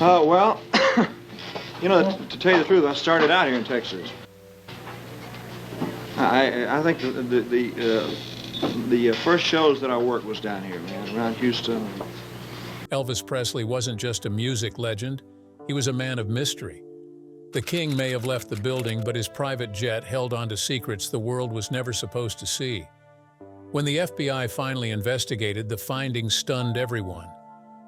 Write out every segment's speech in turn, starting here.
Well, to tell you the truth, I started out here in Texas. I think the first shows that I worked was down here, man, around Houston. Elvis Presley wasn't just a music legend, he was a man of mystery. The king may have left the building, but his private jet held on to secrets the world was never supposed to see. When the FBI finally investigated, the findings stunned everyone.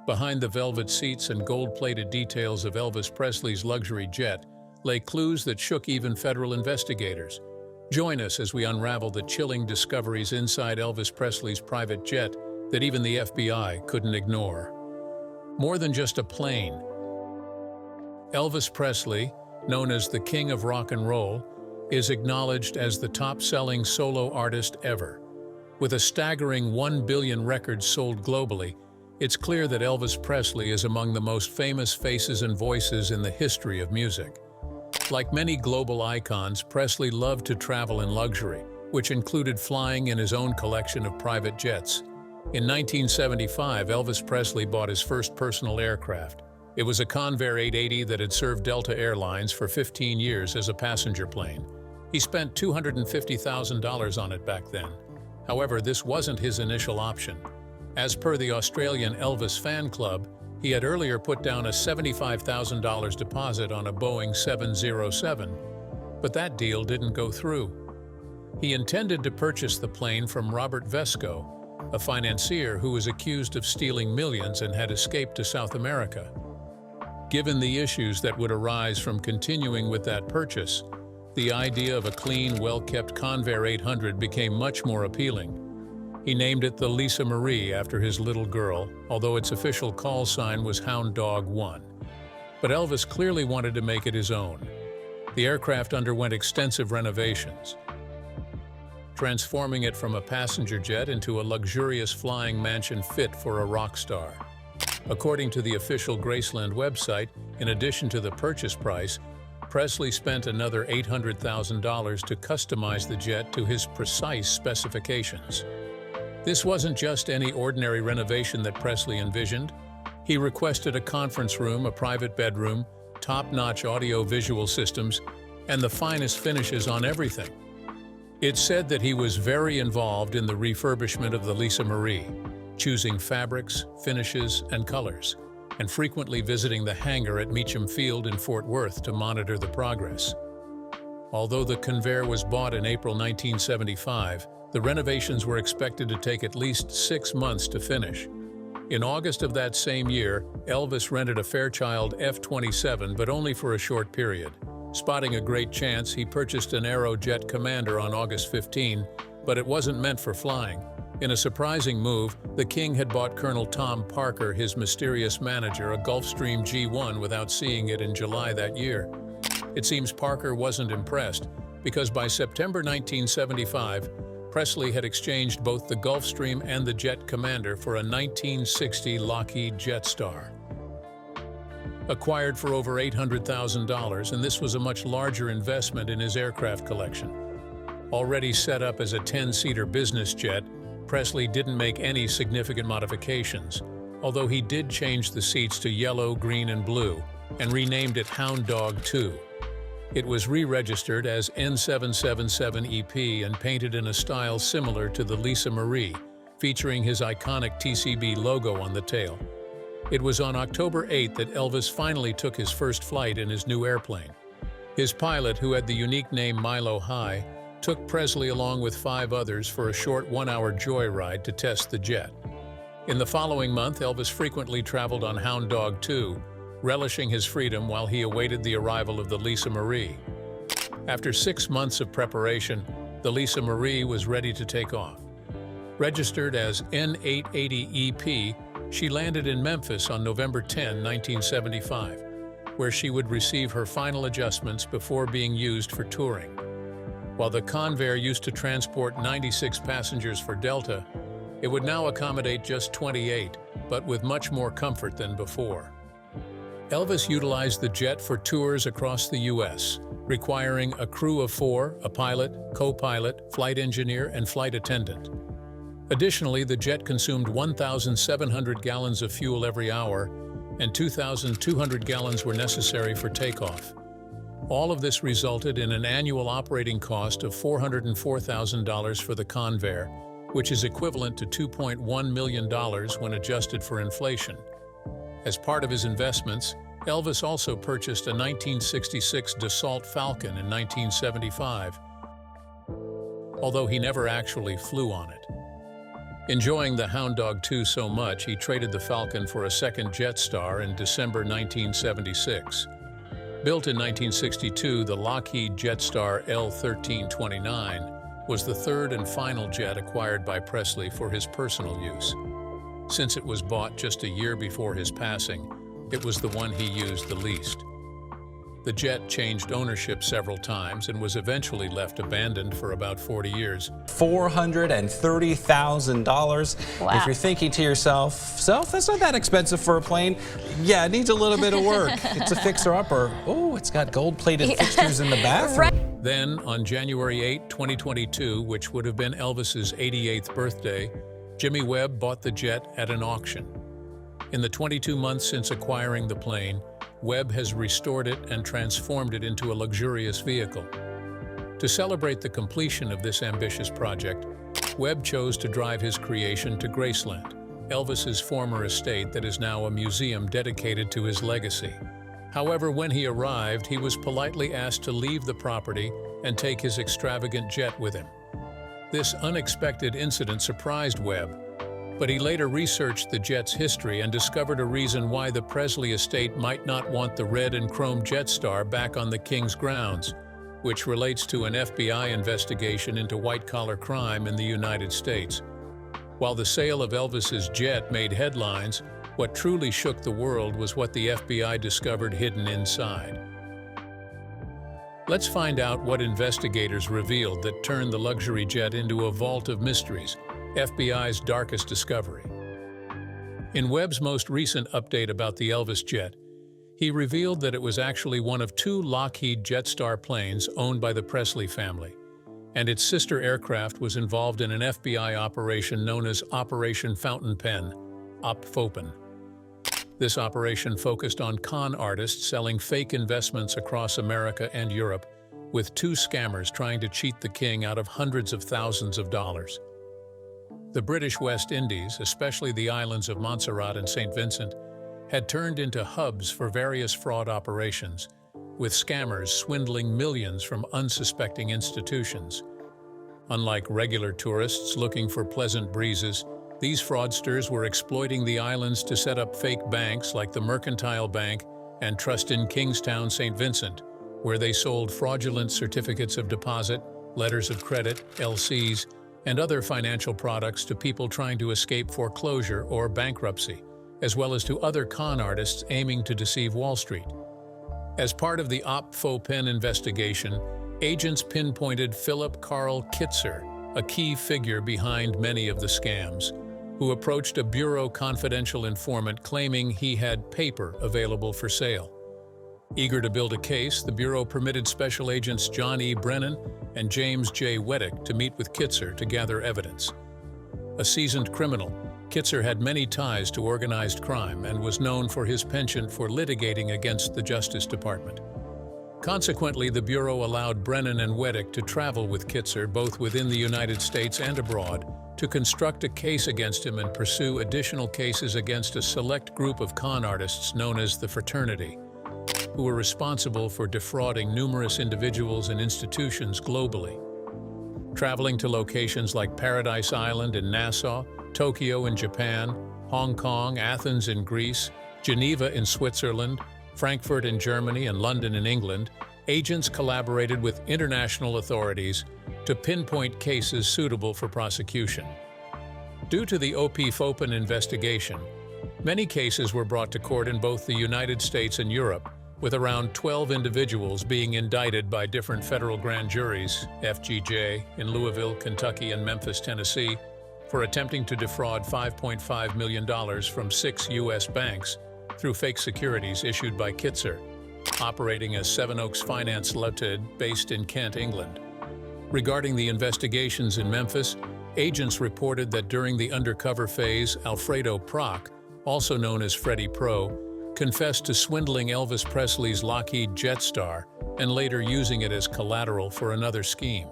Behind the velvet seats and gold-plated details of Elvis Presley's luxury jet lay clues that shook even federal investigators. Join us as we unravel the chilling discoveries inside Elvis Presley's private jet that even the FBI couldn't ignore. More than just a plane, Elvis Presley, known as the King of Rock and Roll, is acknowledged as the top-selling solo artist ever. With a staggering 1 billion records sold globally, it's clear that Elvis Presley is among the most famous faces and voices in the history of music. Like many global icons, Presley loved to travel in luxury, which included flying in his own collection of private jets. In 1975, Elvis Presley bought his first personal aircraft. It was a Convair 880 that had served Delta Airlines for 15 years as a passenger plane. He spent $250,000 on it back then. However, this wasn't his initial option. As per the Australian Elvis fan club, he had earlier put down a $75,000 deposit on a Boeing 707, but that deal didn't go through. He intended to purchase the plane from Robert Vesco, a financier who was accused of stealing millions and had escaped to South America. Given the issues that would arise from continuing with that purchase, the idea of a clean, well-kept Convair 800 became much more appealing. He named it the Lisa Marie after his little girl, although its official call sign was Hound Dog 1. But Elvis clearly wanted to make it his own. The aircraft underwent extensive renovations, transforming it from a passenger jet into a luxurious flying mansion fit for a rock star. According to the official Graceland website, in addition to the purchase price, Presley spent another $800,000 to customize the jet to his precise specifications. This wasn't just any ordinary renovation that Presley envisioned. He requested a conference room, a private bedroom, top-notch audio-visual systems, and the finest finishes on everything. It's said that he was very involved in the refurbishment of the Lisa Marie, choosing fabrics, finishes, and colors, and frequently visiting the hangar at Meacham Field in Fort Worth to monitor the progress. Although the Convair was bought in April 1975, the renovations were expected to take at least 6 months to finish. In August of that same year, Elvis rented a Fairchild F-27, but only for a short period. Spotting a great chance, he purchased an Aerojet Commander on August 15, but it wasn't meant for flying. In a surprising move, the king had bought Colonel Tom Parker, his mysterious manager, a Gulfstream G1 without seeing it in July that year. It seems Parker wasn't impressed, because by September 1975, Presley had exchanged both the Gulfstream and the Jet Commander for a 1960 Lockheed Jetstar. Acquired for over $800,000, and this was a much larger investment in his aircraft collection. Already set up as a 10-seater business jet, Presley didn't make any significant modifications, although he did change the seats to yellow, green, and blue, and renamed it Hound Dog 2. It was re-registered as N777EP and painted in a style similar to the Lisa Marie, featuring his iconic TCB logo on the tail. It was on October 8 that Elvis finally took his first flight in his new airplane. His pilot, who had the unique name Milo High, took Presley along with 5 others for a short 1-hour joyride to test the jet. In the following month, Elvis frequently traveled on Hound Dog 2, relishing his freedom while he awaited the arrival of the Lisa Marie. After 6 months of preparation, the Lisa Marie was ready to take off. Registered as N880EP, she landed in Memphis on November 10, 1975, where she would receive her final adjustments before being used for touring. While the Convair used to transport 96 passengers for Delta, it would now accommodate just 28, but with much more comfort than before. Elvis utilized the jet for tours across the U.S., requiring a crew of 4, a pilot, co-pilot, flight engineer, and flight attendant. Additionally, the jet consumed 1,700 gallons of fuel every hour, and 2,200 gallons were necessary for takeoff. All of this resulted in an annual operating cost of $404,000 for the Convair, which is equivalent to $2.1 million when adjusted for inflation. As part of his investments, Elvis also purchased a 1966 Dassault Falcon in 1975, although he never actually flew on it. Enjoying the Hound Dog 2 so much, he traded the Falcon for a second Jetstar in December 1976. Built in 1962, the Lockheed Jetstar L-1329 was the third and final jet acquired by Presley for his personal use. Since it was bought just a year before his passing, it was the one he used the least. The jet changed ownership several times and was eventually left abandoned for about 40 years. $430,000. Wow. If you're thinking to yourself, that's not that expensive for a plane. Yeah, it needs a little bit of work. It's a fixer-upper. Oh, it's got gold-plated fixtures in the bathroom. Then, on January 8, 2022, which would have been Elvis's 88th birthday, Jimmy Webb bought the jet at an auction. In the 22 months since acquiring the plane, Webb has restored it and transformed it into a luxurious vehicle. To celebrate the completion of this ambitious project, Webb chose to drive his creation to Graceland, Elvis's former estate that is now a museum dedicated to his legacy. However, when he arrived, he was politely asked to leave the property and take his extravagant jet with him. This unexpected incident surprised Webb, but he later researched the jet's history and discovered a reason why the Presley estate might not want the red and chrome Jetstar back on the King's grounds, which relates to an FBI investigation into white-collar crime in the United States. While the sale of Elvis's jet made headlines, what truly shook the world was what the FBI discovered hidden inside. Let's find out what investigators revealed that turned the luxury jet into a vault of mysteries, FBI's darkest discovery. In Webb's most recent update about the Elvis jet, he revealed that it was actually one of two Lockheed Jetstar planes owned by the Presley family, and its sister aircraft was involved in an FBI operation known as Operation Fountain Pen, OPFOPEN. This operation focused on con artists selling fake investments across America and Europe, with two scammers trying to cheat the king out of hundreds of thousands of dollars. The British West Indies, especially the islands of Montserrat and St. Vincent, had turned into hubs for various fraud operations, with scammers swindling millions from unsuspecting institutions. Unlike regular tourists looking for pleasant breezes, these fraudsters were exploiting the islands to set up fake banks like the Mercantile Bank and Trust in Kingstown, St. Vincent, where they sold fraudulent certificates of deposit, letters of credit, LCs, and other financial products to people trying to escape foreclosure or bankruptcy, as well as to other con artists aiming to deceive Wall Street. As part of the OPFOPEN investigation, agents pinpointed Philip Carl Kitzer, a key figure behind many of the scams, who approached a Bureau confidential informant claiming he had paper available for sale. Eager to build a case, the Bureau permitted Special Agents John E. Brennan and James J. Weddick to meet with Kitzer to gather evidence. A seasoned criminal, Kitzer had many ties to organized crime and was known for his penchant for litigating against the Justice Department. Consequently, the Bureau allowed Brennan and Weddick to travel with Kitzer both within the United States and abroad to construct a case against him and pursue additional cases against a select group of con artists known as the Fraternity, who were responsible for defrauding numerous individuals and institutions globally. Traveling to locations like Paradise Island in Nassau, Tokyo in Japan, Hong Kong, Athens in Greece, Geneva in Switzerland, Frankfurt in Germany, and London in England, agents collaborated with international authorities to pinpoint cases suitable for prosecution. Due to the OPFOPEN investigation, many cases were brought to court in both the United States and Europe, with around 12 individuals being indicted by different federal grand juries, FGJ, in Louisville, Kentucky, and Memphis, Tennessee, for attempting to defraud $5.5 million from 6 U.S. banks through fake securities issued by Kitzer, operating as Seven Oaks Finance Limited, based in Kent, England. Regarding the investigations in Memphis, agents reported that during the undercover phase, Alfredo Proc, also known as Freddie Pro, confessed to swindling Elvis Presley's Lockheed Jetstar and later using it as collateral for another scheme.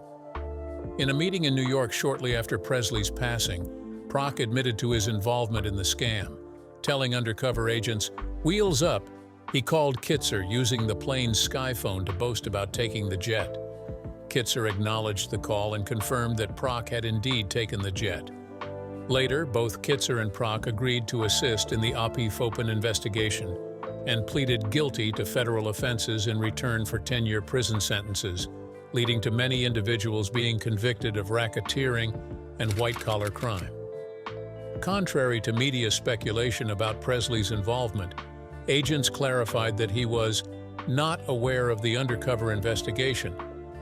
In a meeting in New York shortly after Presley's passing, Prock admitted to his involvement in the scam, telling undercover agents, "Wheels up," he called Kitzer using the plane's skyphone to boast about taking the jet. Kitzer acknowledged the call and confirmed that Prock had indeed taken the jet. Later, both Kitzer and Prock agreed to assist in the Opie-Fopen investigation and pleaded guilty to federal offenses in return for 10-year prison sentences, leading to many individuals being convicted of racketeering and white-collar crime. Contrary to media speculation about Presley's involvement, agents clarified that he was not aware of the undercover investigation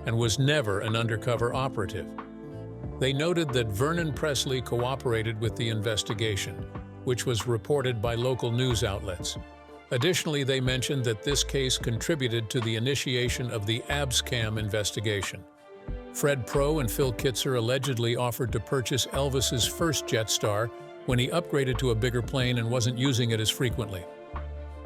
and was never an undercover operative. They noted that Vernon Presley cooperated with the investigation, which was reported by local news outlets. Additionally, they mentioned that this case contributed to the initiation of the Abscam investigation. Fred Pro and Phil Kitzer allegedly offered to purchase Elvis's first Jetstar when he upgraded to a bigger plane and wasn't using it as frequently.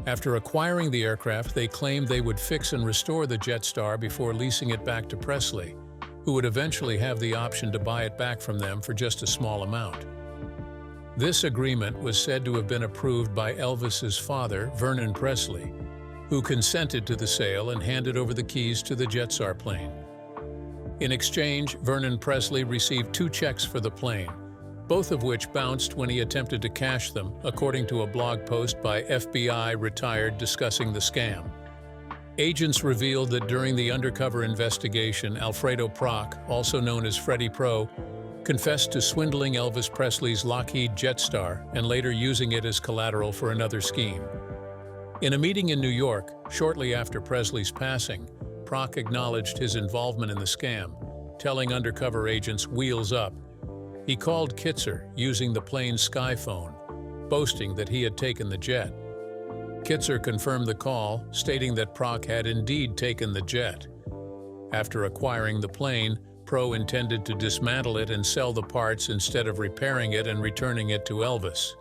After acquiring the aircraft, they claimed they would fix and restore the Jetstar before leasing it back to Presley, who would eventually have the option to buy it back from them for just a small amount. This agreement was said to have been approved by Elvis's father, Vernon Presley, who consented to the sale and handed over the keys to the Jetstar plane. In exchange, Vernon Presley received 2 checks for the plane, both of which bounced when he attempted to cash them, according to a blog post by FBI retired discussing the scam. Agents revealed that during the undercover investigation, Alfredo Prock, also known as Freddie Pro, confessed to swindling Elvis Presley's Lockheed Jetstar and later using it as collateral for another scheme. In a meeting in New York, shortly after Presley's passing, Prock acknowledged his involvement in the scam, telling undercover agents "Wheels up." He called Kitzer using the plane's skyphone, boasting that he had taken the jet. Kitzer confirmed the call, stating that Prock had indeed taken the jet. After acquiring the plane, Pro intended to dismantle it and sell the parts instead of repairing it and returning it to Elvis.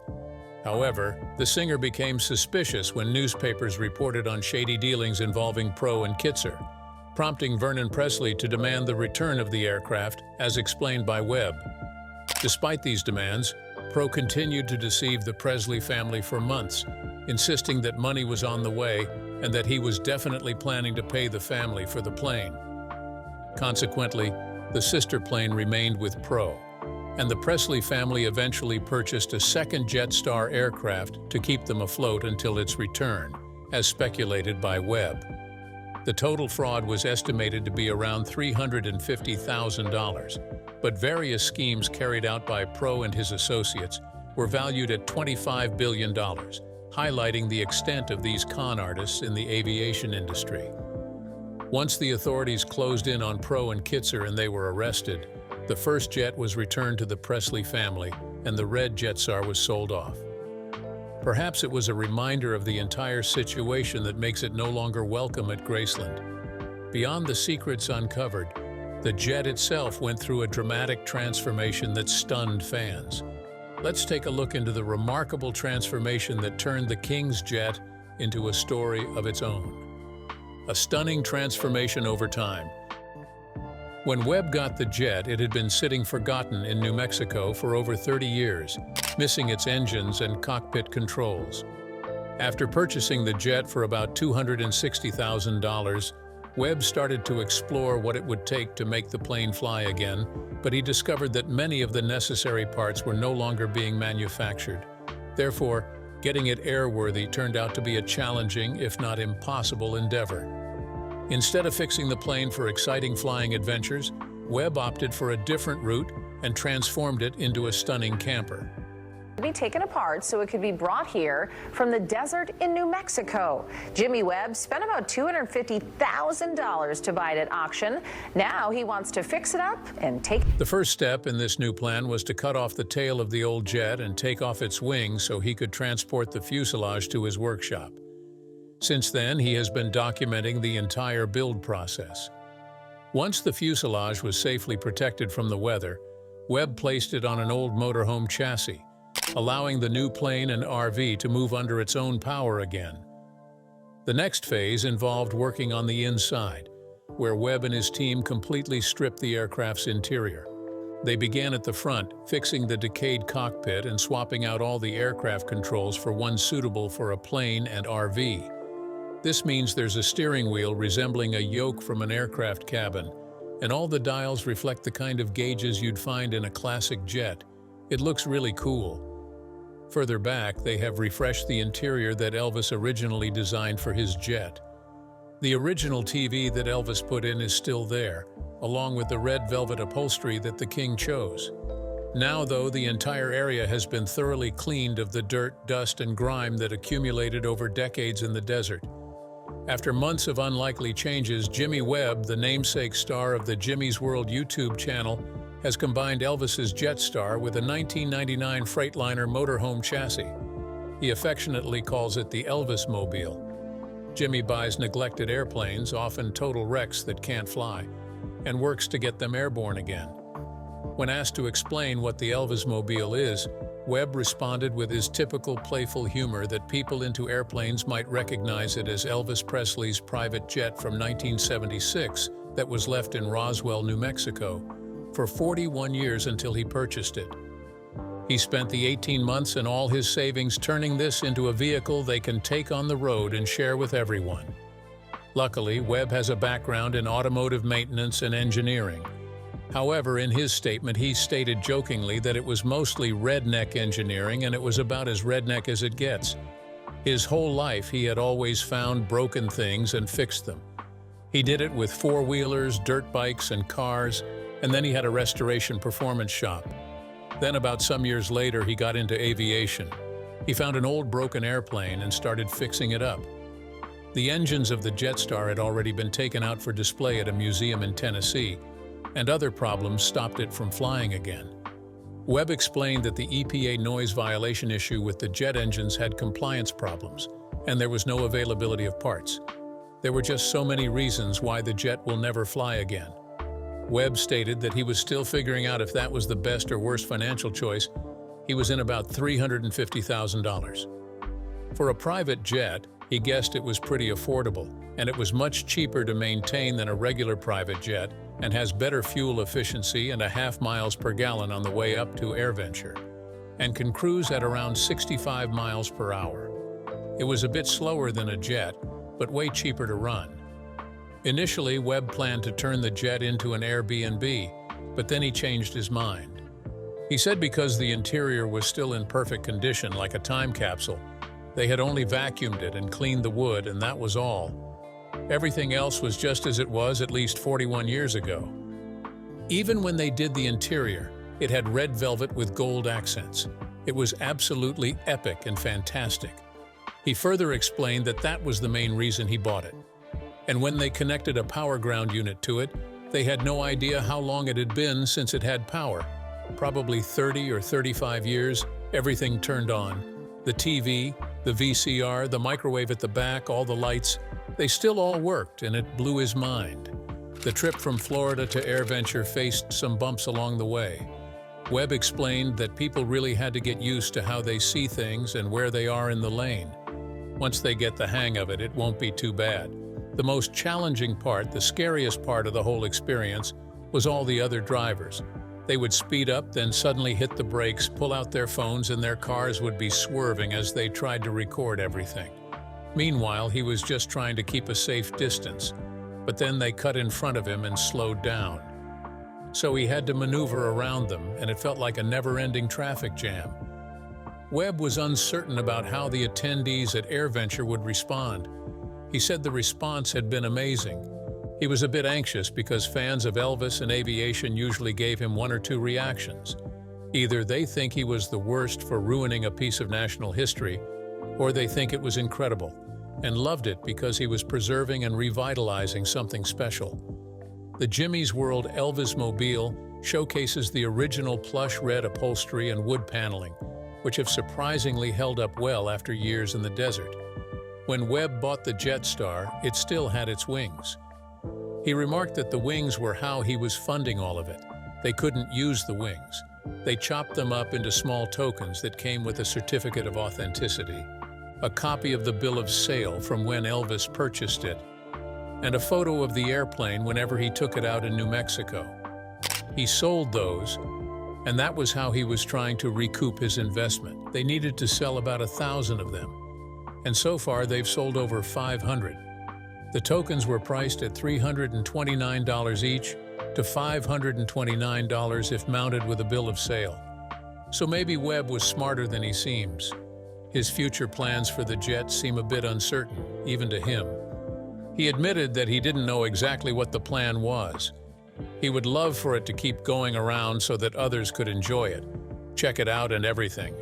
However, the singer became suspicious when newspapers reported on shady dealings involving Pro and Kitzer, prompting Vernon Presley to demand the return of the aircraft, as explained by Webb. Despite these demands, Pro continued to deceive the Presley family for months, insisting that money was on the way and that he was definitely planning to pay the family for the plane. Consequently, the sister plane remained with Pro, and the Presley family eventually purchased a second Jetstar aircraft to keep them afloat until its return, as speculated by Webb. The total fraud was estimated to be around $350,000, but various schemes carried out by Pro and his associates were valued at $25 billion, highlighting the extent of these con artists in the aviation industry. Once the authorities closed in on Pro and Kitzer and they were arrested, the first jet was returned to the Presley family and the red Jetstar was sold off. Perhaps it was a reminder of the entire situation that makes it no longer welcome at Graceland. Beyond the secrets uncovered, the jet itself went through a dramatic transformation that stunned fans. Let's take a look into the remarkable transformation that turned the King's jet into a story of its own. A stunning transformation over time. When Webb got the jet, it had been sitting forgotten in New Mexico for over 30 years, missing its engines and cockpit controls. After purchasing the jet for about $260,000, Webb started to explore what it would take to make the plane fly again, but he discovered that many of the necessary parts were no longer being manufactured. Therefore, getting it airworthy turned out to be a challenging, if not impossible, endeavor. Instead of fixing the plane for exciting flying adventures, Webb opted for a different route and transformed it into a stunning camper. Be taken apart so it could be brought here from the desert in New Mexico. Jimmy Webb spent about $250,000 to buy it at auction. Now he wants to fix it up and take it. The first step in this new plan was to cut off the tail of the old jet and take off its wings so he could transport the fuselage to his workshop. Since then, he has been documenting the entire build process. Once the fuselage was safely protected from the weather, Webb placed it on an old motorhome chassis, allowing the new plane and RV to move under its own power again. The next phase involved working on the inside, where Webb and his team completely stripped the aircraft's interior. They began at the front, fixing the decayed cockpit and swapping out all the aircraft controls for one suitable for a plane and RV. This means there's a steering wheel resembling a yoke from an aircraft cabin, and all the dials reflect the kind of gauges you'd find in a classic jet. It looks really cool. Further back, they have refreshed the interior that Elvis originally designed for his jet. The original TV that Elvis put in is still there, along with the red velvet upholstery that the king chose. Now, though, the entire area has been thoroughly cleaned of the dirt, dust, and grime that accumulated over decades in the desert. After months of unlikely changes, Jimmy Webb, the namesake star of the Jimmy's World YouTube channel, has combined Elvis's Jetstar with a 1999 Freightliner motorhome chassis. He affectionately calls it the Elvis Mobile. Jimmy buys neglected airplanes, often total wrecks that can't fly, and works to get them airborne again. When asked to explain what the Elvis Mobile is, Webb responded with his typical playful humor that people into airplanes might recognize it as Elvis Presley's private jet from 1976 that was left in Roswell, New Mexico, for 41 years until he purchased it. He spent the 18 months and all his savings turning this into a vehicle they can take on the road and share with everyone. Luckily, Webb has a background in automotive maintenance and engineering. However, in his statement, he stated jokingly that it was mostly redneck engineering and it was about as redneck as it gets. His whole life, he had always found broken things and fixed them. He did it with four-wheelers, dirt bikes, and cars, and then he had a restoration performance shop. Then about some years later, he got into aviation. He found an old broken airplane and started fixing it up. The engines of the Jetstar had already been taken out for display at a museum in Tennessee, and other problems stopped it from flying again. Webb explained that the EPA noise violation issue with the jet engines had compliance problems, and there was no availability of parts. There were just so many reasons why the jet will never fly again. Webb stated that he was still figuring out if that was the best or worst financial choice. He was in about $350,000. For a private jet, he guessed it was pretty affordable, and it was much cheaper to maintain than a regular private jet, and has better fuel efficiency and 0.5 miles per gallon on the way up to AirVenture, and can cruise at around 65 miles per hour. It was a bit slower than a jet, but way cheaper to run. Initially, Webb planned to turn the jet into an Airbnb, but then he changed his mind. He said because the interior was still in perfect condition, like a time capsule, they had only vacuumed it and cleaned the wood, and that was all. Everything else was just as it was at least 41 years ago. Even when they did the interior, it had red velvet with gold accents. It was absolutely epic and fantastic. He further explained that that was the main reason he bought it. And when they connected a power ground unit to it, they had no idea how long it had been since it had power. Probably 30 or 35 years, everything turned on. The TV, the VCR, the microwave at the back, all the lights, they still all worked, and it blew his mind. The trip from Florida to AirVenture faced some bumps along the way. Webb explained that people really had to get used to how they see things and where they are in the lane. Once they get the hang of it, it won't be too bad. The most challenging part, the scariest part of the whole experience, was all the other drivers. They would speed up, then suddenly hit the brakes, pull out their phones, and their cars would be swerving as they tried to record everything. Meanwhile, he was just trying to keep a safe distance, but then they cut in front of him and slowed down. So he had to maneuver around them, and it felt like a never-ending traffic jam. Webb was uncertain about how the attendees at AirVenture would respond. He said the response had been amazing. He was a bit anxious because fans of Elvis and aviation usually gave him one or two reactions. Either they think he was the worst for ruining a piece of national history, or they think it was incredible and loved it because he was preserving and revitalizing something special. The Jimmy's World Elvis Mobile showcases the original plush red upholstery and wood paneling, which have surprisingly held up well after years in the desert. When Webb bought the Jetstar, it still had its wings. He remarked that the wings were how he was funding all of it. They couldn't use the wings. They chopped them up into small tokens that came with a certificate of authenticity, a copy of the bill of sale from when Elvis purchased it, and a photo of the airplane whenever he took it out in New Mexico. He sold those, and that was how he was trying to recoup his investment. They needed to sell about 1,000 of them, and so far they've sold over 500. The tokens were priced at $329 each to $529 if mounted with a bill of sale. So maybe Webb was smarter than he seems. His future plans for the jet seem a bit uncertain, even to him. He admitted that he didn't know exactly what the plan was. He would love for it to keep going around so that others could enjoy it, check it out and everything.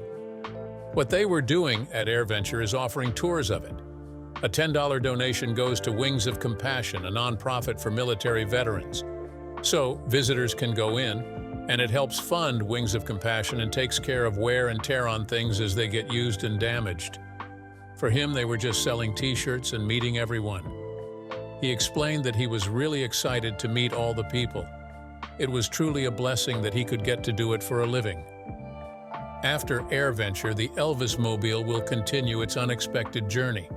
What they were doing at AirVenture is offering tours of it. A $10 donation goes to Wings of Compassion, a nonprofit for military veterans. So visitors can go in, and it helps fund Wings of Compassion and takes care of wear and tear on things as they get used and damaged. For him, they were just selling t-shirts and meeting everyone. He explained that he was really excited to meet all the people. It was truly a blessing that he could get to do it for a living. After AirVenture, the Elvis Mobile will continue its unexpected journey.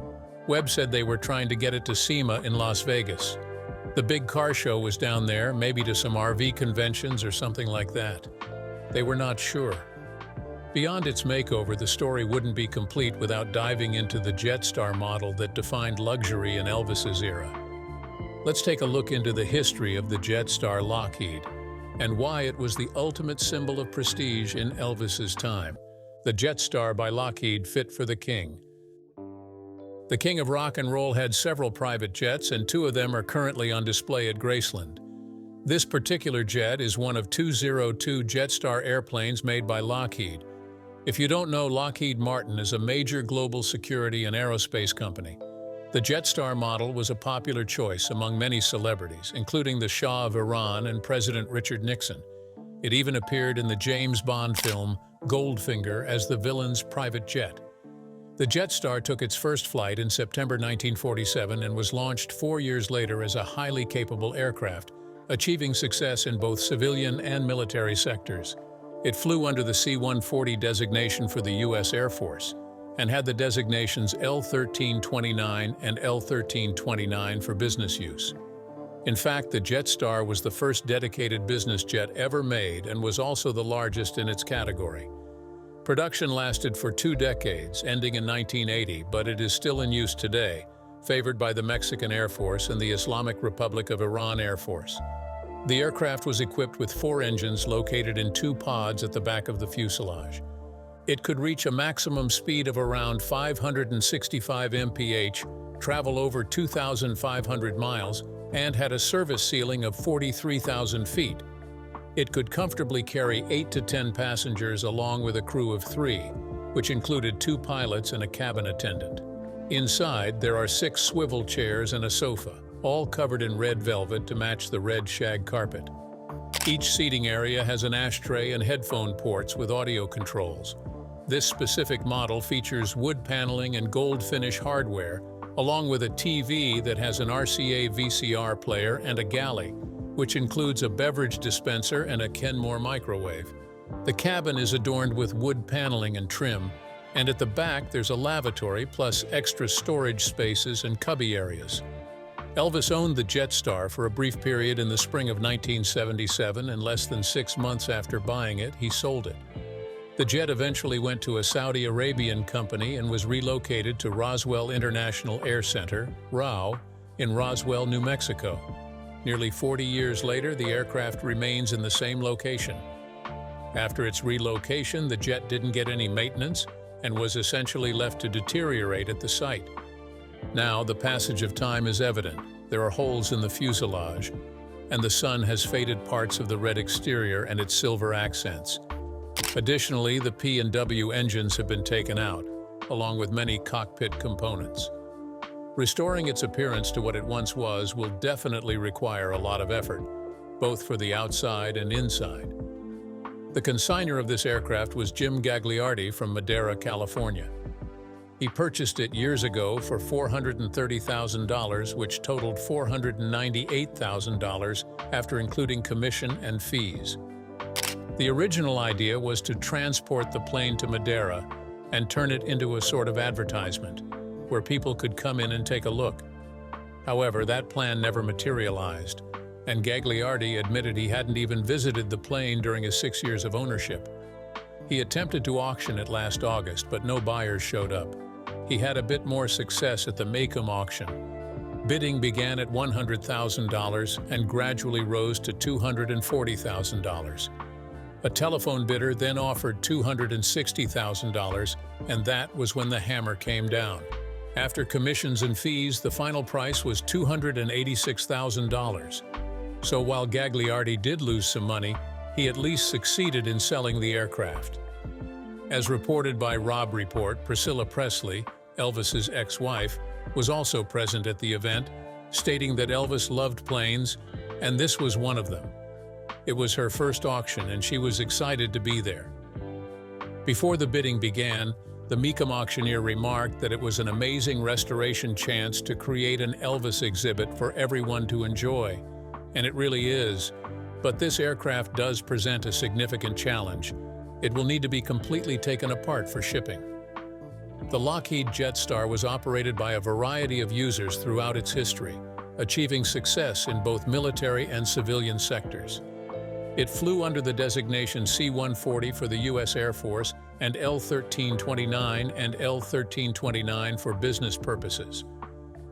Webb said they were trying to get it to SEMA in Las Vegas. The big car show was down there, maybe to some RV conventions or something like that. They were not sure. Beyond its makeover, the story wouldn't be complete without diving into the Jetstar model that defined luxury in Elvis's era. Let's take a look into the history of the Jetstar Lockheed and why it was the ultimate symbol of prestige in Elvis's time. The Jetstar by Lockheed, fit for the king. The king of rock and roll had several private jets, and 2 of them are currently on display at Graceland. This particular jet is one of 202 Jetstar airplanes made by Lockheed. If you don't know, Lockheed Martin is a major global security and aerospace company. The Jetstar model was a popular choice among many celebrities, including the Shah of Iran and President Richard Nixon. It even appeared in the James Bond film Goldfinger as the villain's private jet. The Jetstar took its first flight in September 1947 and was launched 4 years later as a highly capable aircraft, achieving success in both civilian and military sectors. It flew under the C-140 designation for the U.S. Air Force and had the designations L-1329 and L-1329 for business use. In fact, the Jetstar was the first dedicated business jet ever made and was also the largest in its category. Production lasted for 2 decades, ending in 1980, but it is still in use today, favored by the Mexican Air Force and the Islamic Republic of Iran Air Force. The aircraft was equipped with 4 engines located in 2 pods at the back of the fuselage. It could reach a maximum speed of around 565 mph, travel over 2,500 miles, and had a service ceiling of 43,000 feet. It could comfortably carry 8 to 10 passengers along with a crew of 3, which included 2 pilots and a cabin attendant. Inside, there are 6 swivel chairs and a sofa, all covered in red velvet to match the red shag carpet. Each seating area has an ashtray and headphone ports with audio controls. This specific model features wood paneling and gold finish hardware, along with a TV that has an RCA VCR player and a galley, which includes a beverage dispenser and a Kenmore microwave. The cabin is adorned with wood paneling and trim, and at the back there's a lavatory plus extra storage spaces and cubby areas. Elvis owned the Jetstar for a brief period in the spring of 1977, and less than 6 months after buying it, he sold it. The jet eventually went to a Saudi Arabian company and was relocated to Roswell International Air Center, RAU, in Roswell, New Mexico. Nearly 40 years later, the aircraft remains in the same location. After its relocation, the jet didn't get any maintenance and was essentially left to deteriorate at the site. Now, the passage of time is evident. There are holes in the fuselage, and the sun has faded parts of the red exterior and its silver accents. Additionally, the P&W engines have been taken out, along with many cockpit components. Restoring its appearance to what it once was will definitely require a lot of effort, both for the outside and inside. The consignor of this aircraft was Jim Gagliardi from Madera, California. He purchased it years ago for $430,000, which totaled $498,000 after including commission and fees. The original idea was to transport the plane to Madeira and turn it into a sort of advertisement, where people could come in and take a look. However, that plan never materialized, and Gagliardi admitted he hadn't even visited the plane during his 6 years of ownership. He attempted to auction it last August, but no buyers showed up. He had a bit more success at the Maycomb auction. Bidding began at $100,000 and gradually rose to $240,000. A telephone bidder then offered $260,000, and that was when the hammer came down. After commissions and fees, the final price was $286,000. So while Gagliardi did lose some money, he at least succeeded in selling the aircraft. As reported by Rob Report, Priscilla Presley, Elvis's ex-wife, was also present at the event, stating that Elvis loved planes, and this was one of them. It was her first auction, and she was excited to be there. Before the bidding began, the Maycomb auctioneer remarked that it was an amazing restoration chance to create an Elvis exhibit for everyone to enjoy. And it really is. But this aircraft does present a significant challenge. It will need to be completely taken apart for shipping. The Lockheed Jetstar was operated by a variety of users throughout its history, achieving success in both military and civilian sectors. It flew under the designation C-140 for the U.S. Air Force and L-1329 and L-1329 for business purposes.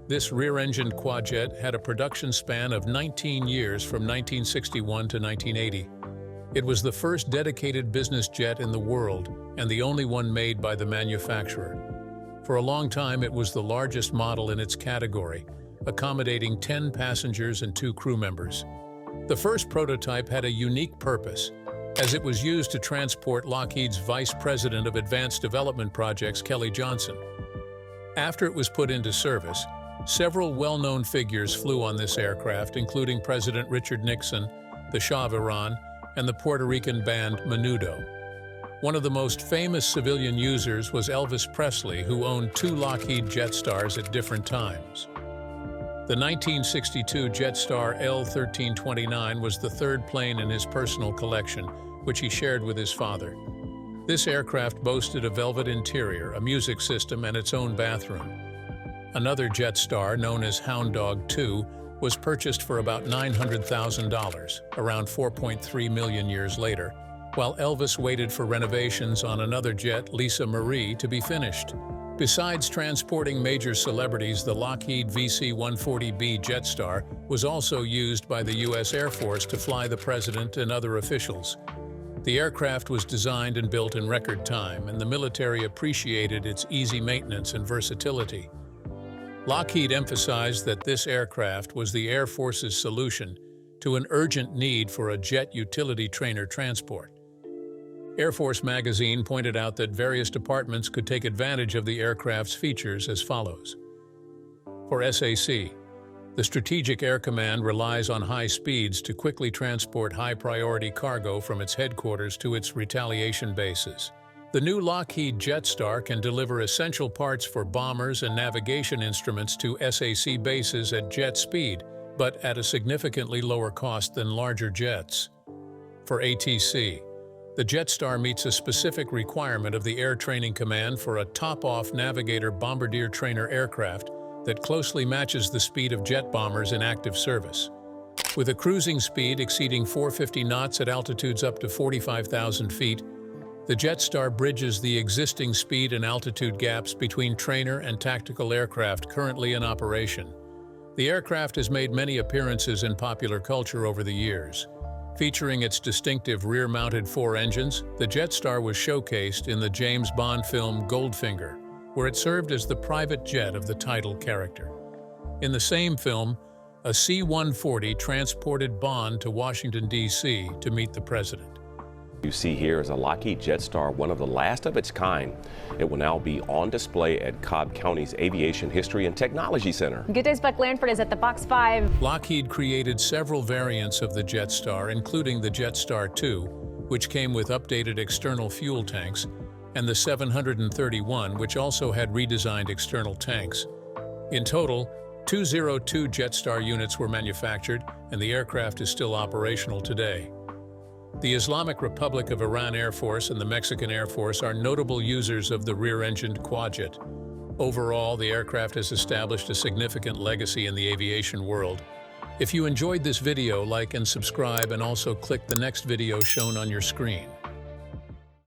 This rear-engined quadjet had a production span of 19 years from 1961 to 1980. It was the first dedicated business jet in the world and the only one made by the manufacturer. For a long time, it was the largest model in its category, accommodating 10 passengers and 2 crew members. The first prototype had a unique purpose, as it was used to transport Lockheed's Vice President of Advanced Development Projects, Kelly Johnson. After it was put into service, several well-known figures flew on this aircraft, including President Richard Nixon, the Shah of Iran, and the Puerto Rican band Menudo. One of the most famous civilian users was Elvis Presley, who owned 2 Lockheed Jetstars at different times. The 1962 Jetstar L-1329 was the third plane in his personal collection, which he shared with his father. This aircraft boasted a velvet interior, a music system, and its own bathroom. Another Jetstar, known as Hound Dog II, was purchased for about $900,000, around 4.3 million years later, while Elvis waited for renovations on another jet, Lisa Marie, to be finished. Besides transporting major celebrities, the Lockheed VC-140B Jetstar was also used by the U.S. Air Force to fly the president and other officials. The aircraft was designed and built in record time, and the military appreciated its easy maintenance and versatility. Lockheed emphasized that this aircraft was the Air Force's solution to an urgent need for a jet utility trainer transport. Air Force magazine pointed out that various departments could take advantage of the aircraft's features as follows. For SAC, the Strategic Air Command relies on high speeds to quickly transport high-priority cargo from its headquarters to its retaliation bases. The new Lockheed Jetstar can deliver essential parts for bombers and navigation instruments to SAC bases at jet speed, but at a significantly lower cost than larger jets. For ATC, the Jetstar meets a specific requirement of the Air Training Command for a top-off Navigator Bombardier Trainer aircraft that closely matches the speed of jet bombers in active service. With a cruising speed exceeding 450 knots at altitudes up to 45,000 feet, the Jetstar bridges the existing speed and altitude gaps between trainer and tactical aircraft currently in operation. The aircraft has made many appearances in popular culture over the years. Featuring its distinctive rear-mounted 4 engines, the Jetstar was showcased in the James Bond film Goldfinger, where it served as the private jet of the title character. In the same film, a C-140 transported Bond to Washington, D.C. to meet the president. You see here is a Lockheed Jetstar, one of the last of its kind. It will now be on display at Cobb County's Aviation History and Technology Center. Good Day's Buck Lanford is at the Box 5. Lockheed created several variants of the Jetstar, including the Jetstar II, which came with updated external fuel tanks, and the 731, which also had redesigned external tanks. In total, 202 Jetstar units were manufactured, and the aircraft is still operational today. The Islamic Republic of Iran Air Force and the Mexican Air Force are notable users of the rear-engined quadjet. Overall, the aircraft has established a significant legacy in the aviation world. If you enjoyed this video, like and subscribe, and also click the next video shown on your screen.